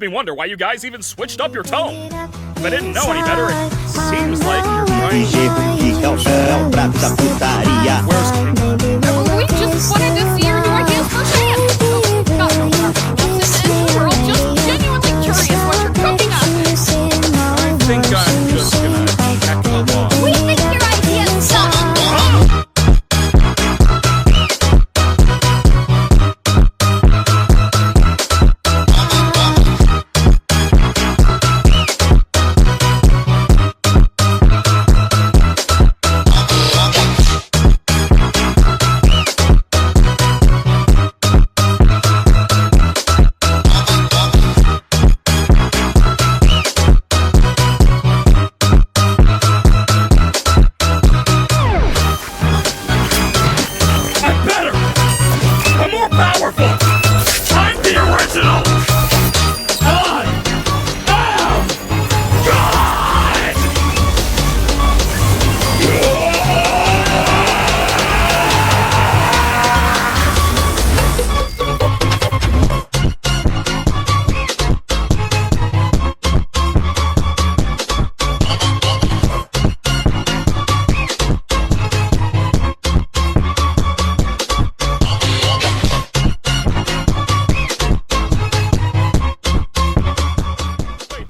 Me wonder why you guys even switched up your tone. If I didn't know any better, it seems like you're trying to... Where's King? We just wanted to see